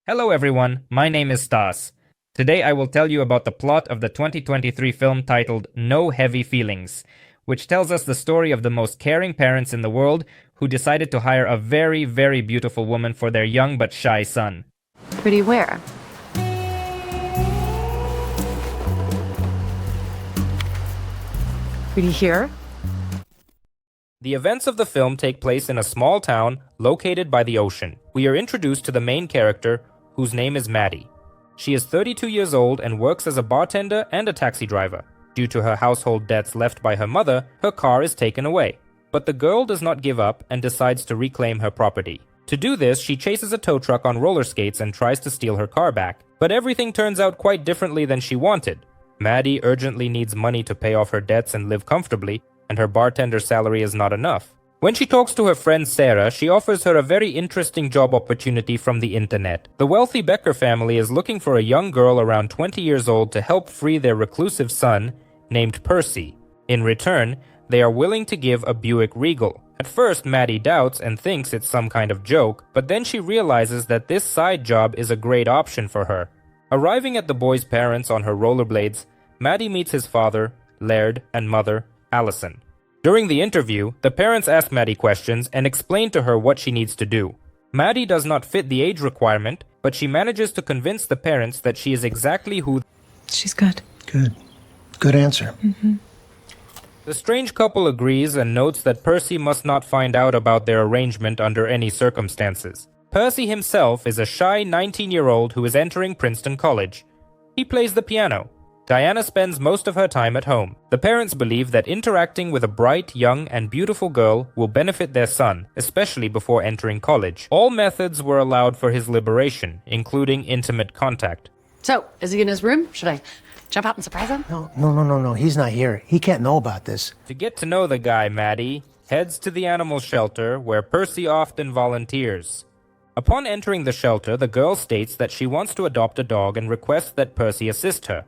Hello everyone, my name is Stas. Today I will tell you about the plot of the 2023 film titled No Heavy Feelings, which tells us the story of the most caring parents in the world who decided to hire a very, very beautiful woman for their young but shy son. Pretty where? Pretty here? The events of the film take place in a small town located by the ocean. We are introduced to the main character, whose name is Maddie. She is 32 years old and works as a bartender and a taxi driver. Due to her household debts left by her mother, her car is taken away. But the girl does not give up and decides to reclaim her property. To do this, she chases a tow truck on roller skates and tries to steal her car back. But everything turns out quite differently than she wanted. Maddie urgently needs money to pay off her debts and live comfortably, and her bartender salary is not enough. When she talks to her friend Sarah, she offers her a very interesting job opportunity from the internet. The wealthy Becker family is looking for a young girl around 20 years old to help free their reclusive son, named Percy. In return, they are willing to give a Buick Regal. At first, Maddie doubts and thinks it's some kind of joke, but then she realizes that this side job is a great option for her. Arriving at the boy's parents on her rollerblades, Maddie meets his father, Laird, and mother, Allison. During the interview, the parents ask Maddie questions and explain to her what she needs to do. Maddie does not fit the age requirement, but she manages to convince the parents that she is exactly who. She's good. Good answer. The strange couple agrees and notes that Percy must not find out about their arrangement under any circumstances. Percy himself is a shy 19-year-old who is entering Princeton College. He plays the piano. Diana spends most of her time at home. The parents believe that interacting with a bright, young, and beautiful girl will benefit their son, especially before entering college. All methods were allowed for his liberation, including intimate contact. So, is he in his room? Should I jump out and surprise him? No. He's not here. He can't know about this. To get to know the guy, Maddie heads to the animal shelter where Percy often volunteers. Upon entering the shelter, the girl states that she wants to adopt a dog and requests that Percy assist her.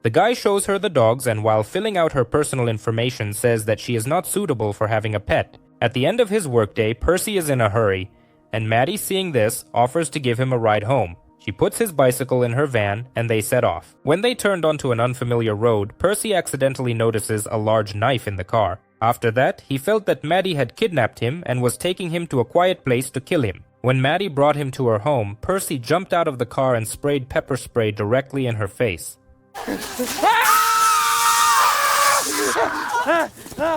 The guy shows her the dogs and while filling out her personal information says that she is not suitable for having a pet. At the end of his workday, Percy is in a hurry, and Maddie, seeing this, offers to give him a ride home. She puts his bicycle in her van and they set off. When they turned onto an unfamiliar road, Percy accidentally notices a large knife in the car. After that, he felt that Maddie had kidnapped him and was taking him to a quiet place to kill him. When Maddie brought him to her home, Percy jumped out of the car and sprayed pepper spray directly in her face.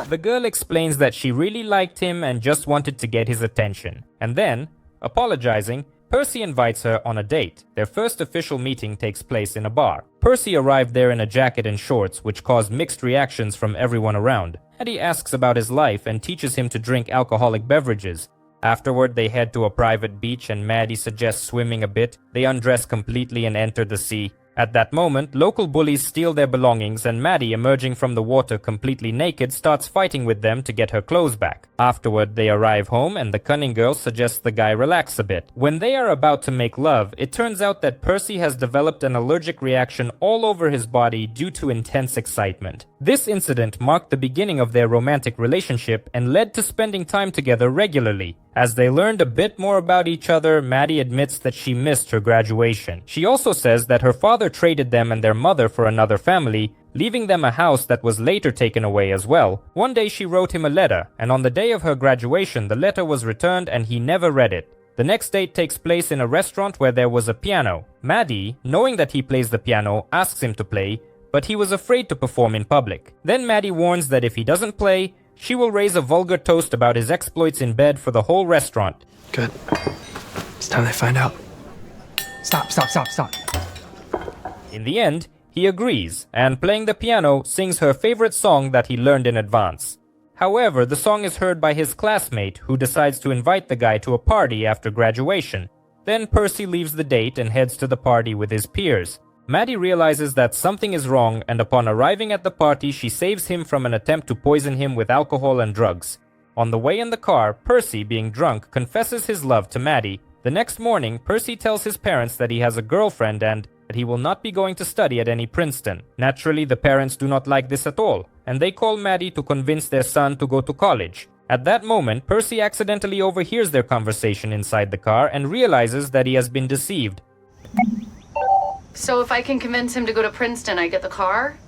The girl explains that she really liked him and just wanted to get his attention. And then, apologizing, Percy invites her on a date. Their first official meeting takes place in a bar. Percy arrived there in a jacket and shorts, which caused mixed reactions from everyone around. Maddie asks about his life and teaches him to drink alcoholic beverages. Afterward, they head to a private beach and Maddie suggests swimming a bit. They undress completely and enter the sea. At that moment, local bullies steal their belongings and Maddie, emerging from the water completely naked, starts fighting with them to get her clothes back. Afterward, they arrive home and the cunning girl suggests the guy relax a bit. When they are about to make love, it turns out that Percy has developed an allergic reaction all over his body due to intense excitement. This incident marked the beginning of their romantic relationship and led to spending time together regularly. As they learned a bit more about each other, Maddie admits that she missed her graduation. She also says that her father traded them and their mother for another family, leaving them a house that was later taken away as well. One day she wrote him a letter, and on the day of her graduation the letter was returned and he never read it. The next date takes place in a restaurant where there was a piano. Maddie, knowing that he plays the piano, asks him to play, but he was afraid to perform in public. Then Maddie warns that if he doesn't play, she will raise a vulgar toast about his exploits in bed for the whole restaurant. Good. It's time they find out. Stop. In the end, he agrees, and playing the piano, sings her favorite song that he learned in advance. However, the song is heard by his classmate, who decides to invite the guy to a party after graduation. Then Percy leaves the date and heads to the party with his peers. Maddie realizes that something is wrong, and upon arriving at the party, she saves him from an attempt to poison him with alcohol and drugs. On the way in the car, Percy, being drunk, confesses his love to Maddie. The next morning, Percy tells his parents that he has a girlfriend and that he will not be going to study at any Princeton. Naturally, the parents do not like this at all, and they call Maddie to convince their son to go to college. At that moment, Percy accidentally overhears their conversation inside the car and realizes that he has been deceived. So if I can convince him to go to Princeton, I get the car?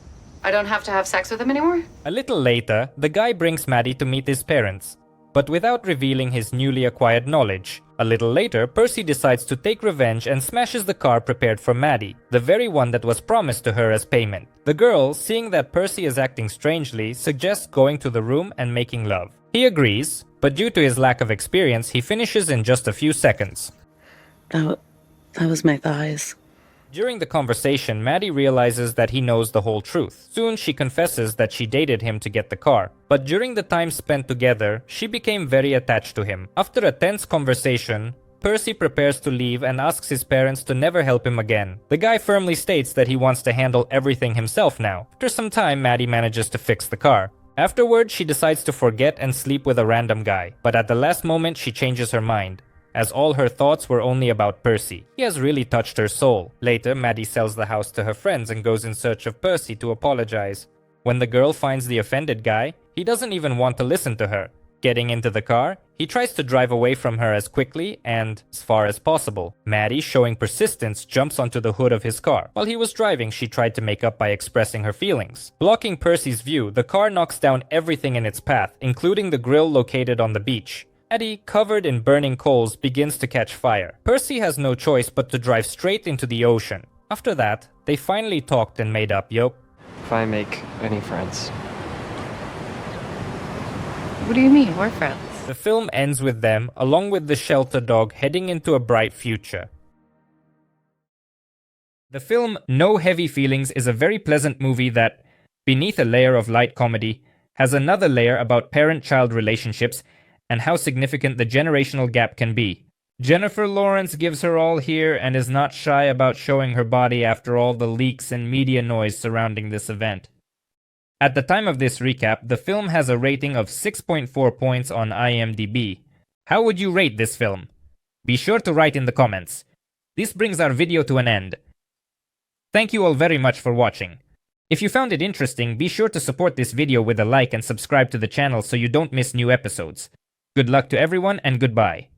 I don't have to have sex with him anymore? A little later, the guy brings Maddie to meet his parents, but without revealing his newly acquired knowledge. A little later, Percy decides to take revenge and smashes the car prepared for Maddie, the very one that was promised to her as payment. The girl, seeing that Percy is acting strangely, suggests going to the room and making love. He agrees, but due to his lack of experience, he finishes in just a few seconds. That was my thighs. During the conversation, Maddie realizes that he knows the whole truth. Soon, she confesses that she dated him to get the car. But during the time spent together, she became very attached to him. After a tense conversation, Percy prepares to leave and asks his parents to never help him again. The guy firmly states that he wants to handle everything himself now. After some time, Maddie manages to fix the car. Afterward, she decides to forget and sleep with a random guy. But at the last moment, she changes her mind, as all her thoughts were only about Percy. He has really touched her soul. Later, Maddie sells the house to her friends and goes in search of Percy to apologize. When the girl finds the offended guy, he doesn't even want to listen to her. Getting into the car, he tries to drive away from her as quickly and as far as possible. Maddie, showing persistence, jumps onto the hood of his car. While he was driving, she tried to make up by expressing her feelings. Blocking Percy's view, the car knocks down everything in its path, including the grill located on the beach. Maddie, covered in burning coals, begins to catch fire. Percy has no choice but to drive straight into the ocean. After that, they finally talked and made up, If I make any friends. What do you mean? We're friends. The film ends with them, along with the shelter dog, heading into a bright future. The film No Heavy Feelings is a very pleasant movie that, beneath a layer of light comedy, has another layer about parent-child relationships and how significant the generational gap can be. Jennifer Lawrence gives her all here and is not shy about showing her body after all the leaks and media noise surrounding this event. At the time of this recap, the film has a rating of 6.4 points on IMDB. How would you rate this film? Be sure to write in the comments. This brings our video to an end. Thank you all very much for watching. If you found it interesting, be sure to support this video with a like and subscribe to the channel so you don't miss new episodes. Good luck to everyone and goodbye.